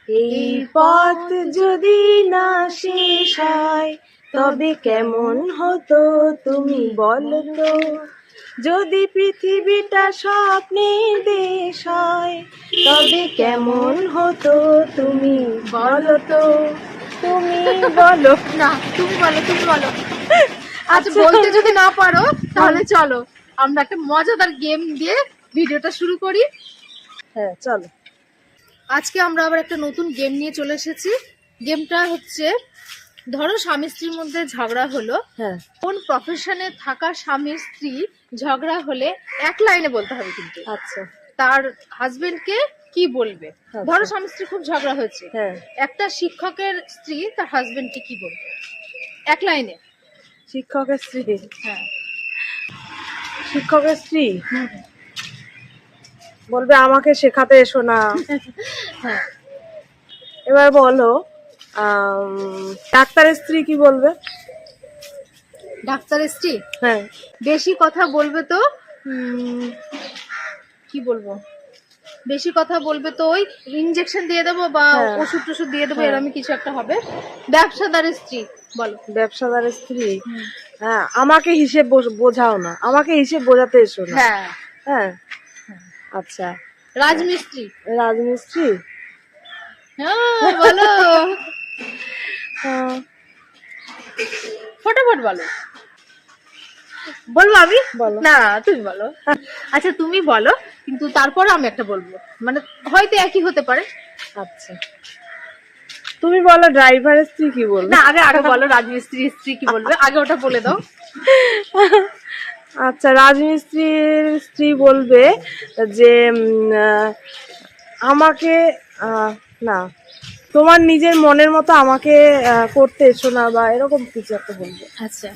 এই পথ যদি না শেষ হয় তবে কেমন হতো তুমি বলো তো। যদি পৃথিবীটা স্বপ্নের দেশ হয় তবে কেমন হতো তুমি বলো তো। তুমি বলো না, তুমি বলো, তুমি বলো। আচ্ছা, বলতে যদি না পারো তাহলে চলো আমরা একটা মজাদার গেম দিয়ে ভিডিওটা শুরু করি। হ্যাঁ চলো। আজকে আমরা আবার একটা নতুন গেম নিয়ে চলে এসেছি। গেমটা হচ্ছে, ধরো স্বামী স্ত্রীর মধ্যে ঝগড়া হলো, হ্যাঁ কোন প্রফেশনে থাকা স্বামী স্ত্রী ঝগড়া হলে এক লাইনে বলতে হবে, কিন্তু আচ্ছা তার হাজবেন্ডকে কি বলবে। আচ্ছা। ধরো স্বামী স্ত্রী খুব ঝগড়া হয়েছে, হ্যাঁ একটা শিক্ষকের স্ত্রী তার হাজবেন্ডকে কি বলবে এক লাইনে। শিক্ষকের স্ত্রী। হ্যাঁ, শিক্ষকের স্ত্রী বলবে আমাকে শেখাতে এসো না। হ্যাঁ। এবার বলো ডাক্তারের স্ত্রী কি বলবে? ডাক্তারের স্ত্রী হ্যাঁ বেশি কথা বলবে তো কি বলবো, বেশি কথা বলবে তো ওই ইনজেকশন দিয়ে দেবো বা হ্যাঁ। ওষুধ টষুধ দিয়ে দেবো, হ্যাঁ। এরকম কিছু একটা হবে। ব্যবসাদারের স্ত্রী বলো। ব্যবসাদারের স্ত্রী হ্যাঁ আমাকে হিসেব বোঝাও না, আমাকে হিসেব বোঝাতে এসো না। হ্যাঁ। হ্যাঁ আচ্ছা। রাজমিস্ত্রি। রাজমিস্ত্রি হ্যাঁ বলো, হ্যাঁ, ফটাফট বলো। বলবো আমি? বলো। না, তুমি বলো। আচ্ছা তুমি বলো, কিন্তু তারপরে আমি একটা বলবো, মানে হয়তো একই হতে পারে। আচ্ছা তুমি বলো ড্রাইভারের স্ত্রী কি বলবে? না, আগে আগে বলো রাজমিস্ত্রির স্ত্রী কি বলবে, আগে ওটা বলে দাও। আচ্ছা রাজমিস্ত্রির স্ত্রী বলবে যে আমাকে না তোমার নিজের মনের মতো আমাকে করতে এসো না, বা এরকম কিছু একটা বলবে। আচ্ছা,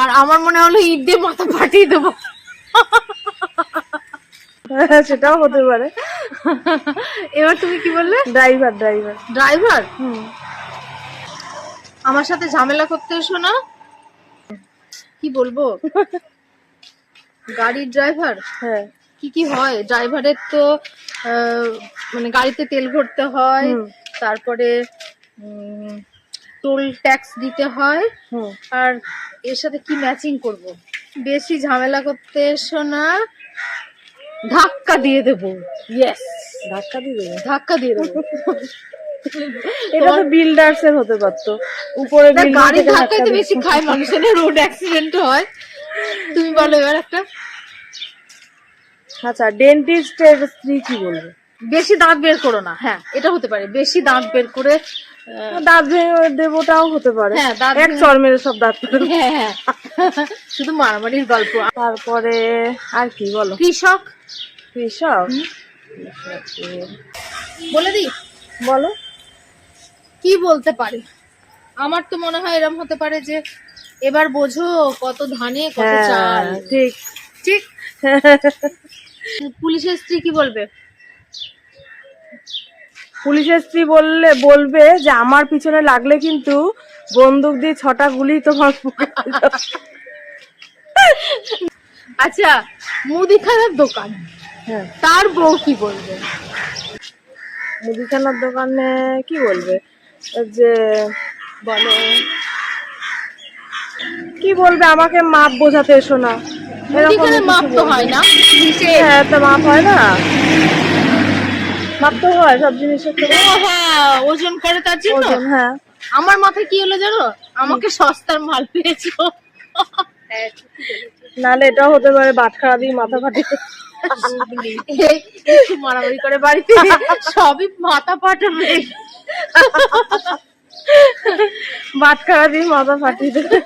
আর আমার মনে হলো ইট দিয়ে মাথা ফাটিয়ে দেবো। সেটাও হতে পারে। এবার তুমি কি বললে? ড্রাইভার ড্রাইভার ড্রাইভার আমার সাথে ঝামেলা করতে এসো না, কি বলবো? গাড়ির ড্রাইভার হ্যাঁ কি কি হয় ড্রাইভারের তো, মানে গাড়িতে তেল ভরতে হয়, তারপরে টোল ট্যাক্স দিতে হয়, আর এর সাথে কি ম্যাচিং করব। বেশি ঝামেলা করতে এসো না, ধাক্কা দিয়ে দেবো। ইয়েস, ধাক্কা দিবে। ধাক্কা দিয়ে দেবো। এটা তো বিল্ডার্স এর হতে পারতো, উপরে গাড়ি ধাক্কাতে বেশি খায় মানুষের, রোড অ্যাক্সিডেন্ট হয়। তুমি বলো এবার একটা। আচ্ছা ডেন্টিস্টের স্ত্রী কি বলবে? বেশি দাঁত বের করো না। হ্যাঁ, এটা হতে পারে, বেশি দাঁত বের করে দাঁত ভেঙে দেবোটাও হতে পারে। হ্যাঁ, দাঁত এক চর মেরে সব দাঁত। হ্যাঁ হ্যাঁ, শুধু মারামারির গল্প। তারপরে আর কি বলো? কৃষক। কৃষক বলে দিই, বলো। কি বলতে পারে? আমার তো মনে হয় এরকম হতে পারে যে, এবার বোঝো কত ধানে কত চাল। ঠিক ঠিক। পুলিশের স্ত্রী কি বলবে? পুলিশের স্ত্রী বলবে যে আমার পিছনে লাগলে কিন্তু বন্দুক দিয়ে 6টা গুলি তোমার বুকে যাবে। আচ্ছা, মুদিখানার দোকান, হ্যাঁ তার বউ কি বলবে? মুদিখানার দোকানে কি বলবে যে বলো। কি বলবে, আমাকে মাপ বোঝাতে এসো না। মুদিখানে মাপ তো হয় না। হ্যাঁ তো মাপ হয় না, মাপ তো হয় সব জিনিসের তো। ও হ্যাঁ, ওজন করে তার জন্য। ওজন, হ্যাঁ। আমার মাথায় কি হলো জানো, আমাকে সস্তার মাল পেয়েছো। নালে এটাও হতে পারে বাটখারা দিয়ে মাথা ফাটিয়ে। একটু মারামারি করে বাড়িতে সবই মাথা ফাটাবে। বাটখারা দিয়ে মাথা ফাটিয়ে দেবে।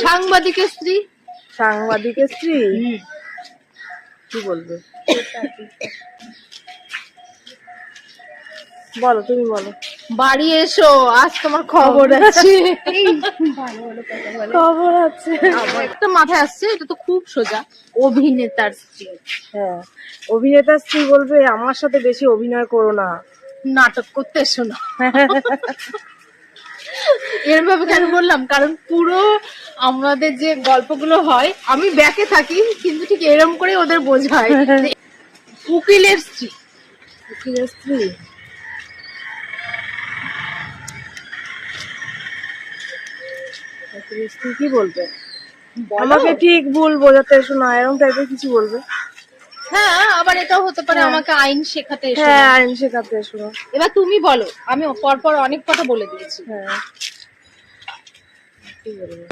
সাংবাদিকের স্ত্রী। সাংবাদিকের স্ত্রী কি বলবে? বলো, তুমি বলো। বাড়ি এসো, আজ তোমার খবর আছে। খবর আছে। আমার একটা মাথায় আসছে, এটা তো খুব সোজা, অভিনেতার স্ত্রী। হ্যাঁ, অভিনেতার স্ত্রী বলবে আমার সাথে বেশি অভিনয় করো না, নাটক করতে এসো না। এরভাবে কেন বললাম, কারণ পুরো আমাদের যে গল্পগুলো হয়, আমি ব্যাকে থাকি কিন্তু ঠিক এরকম করে ওদের বোঝায়। উকিলের স্ত্রী। উকিলের স্ত্রী স্ত্রী কি বলবে? বলো। আমাকে ঠিক ভুল বোঝাতে এসো না, এরকম টাইপের কিছু বলবে। হ্যাঁ, আবার এটাও হতে পারে আমাকে আইন শেখাতে এসো হ্যাঁ, না। আইন শেখাতে এসো না। এবার তুমি বলো, আমি পরপর অনেক কথা বলে দিয়েছি। হ্যাঁ, কি বলবো?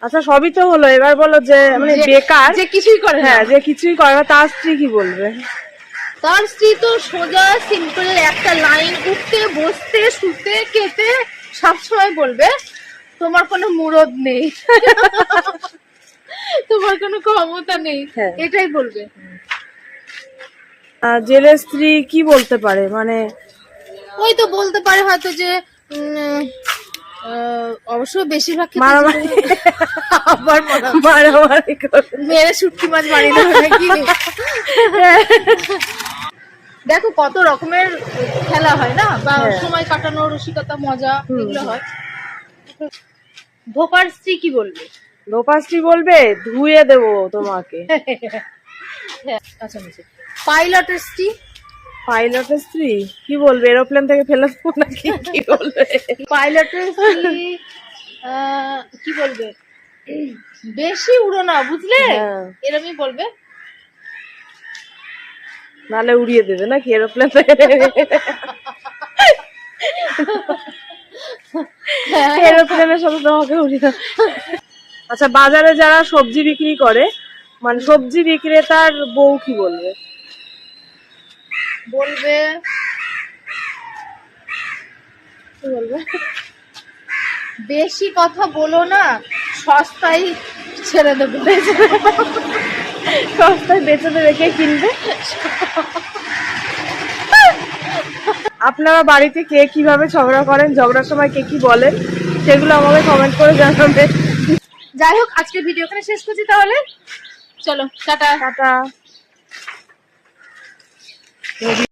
আচ্ছা, সবই তো হলো, এবার বলো যে মানে বেকার, যে কিছুই করে না। হ্যাঁ, যে কিছুই করে না, তার স্ত্রী কি বলবে? তার স্ত্রী তো সোজা সিম্পল একটা লাইন, উঠতে বসতে শুতে খেতে সবসময় বলবে তোমার কোনো মুরদ নেই, তোমার কোনো ক্ষমতা নেই, হ্যাঁ। এটাই বলবে। জেলের স্ত্রী কি বলতে পারে? মানে ওই তো বলতে পারে হয়তো যে অবশ্য বেশিরভাগ ক্ষেত্রে মারামারি আবার মারামারি করে। মেরে শুটকি মাছ বাড়ি না নাকি। দেখো কত রকমের খেলা হয় না, বা হ্যাঁ। সময় কাটানো, রসিকতা, মজা, এগুলো হয়। ধোপার স্ত্রী কি বলবে? লোপা স্ত্রী বলবে ধুয়ে দেবো তোমাকে। আচ্ছা, পাইলটের স্ত্রী? পাইলটের স্ত্রী কি বলবে? এরোপ্লেন থেকে ফেলে দেবো নাকি কি বলবে? পাইলটের স্ত্রী কি বলবে? বেশি উড়ো না, বুঝলে, হ্যাঁ। এরমই বলবে। নালে উড়িয়ে দেবে নাকি এরোপ্লেন থেকে? এরোপ্লেনের সাথে তোমাকে উড়িয়ে দেবে। আচ্ছা, বাজারে যারা সবজি বিক্রি করে, মানে সবজি বিক্রেতার বউ কি বলবে? বলবে কি বলবে? বেশি কথা বলো না, সস্তায় ছেড়ে দেবো। সস্তায় বেচে দেবে, কে কিনবে? আপনারা বাড়িতে কে কিভাবে ঝগড়া করেন, ঝগড়ার সময় কে কি বলেন, সেগুলো আমাকে কমেন্ট করে জানাবেন। যাই হোক, আজকের ভিডিও এখানে শেষ করছি তাহলে। চলো, টাটা। টাটা।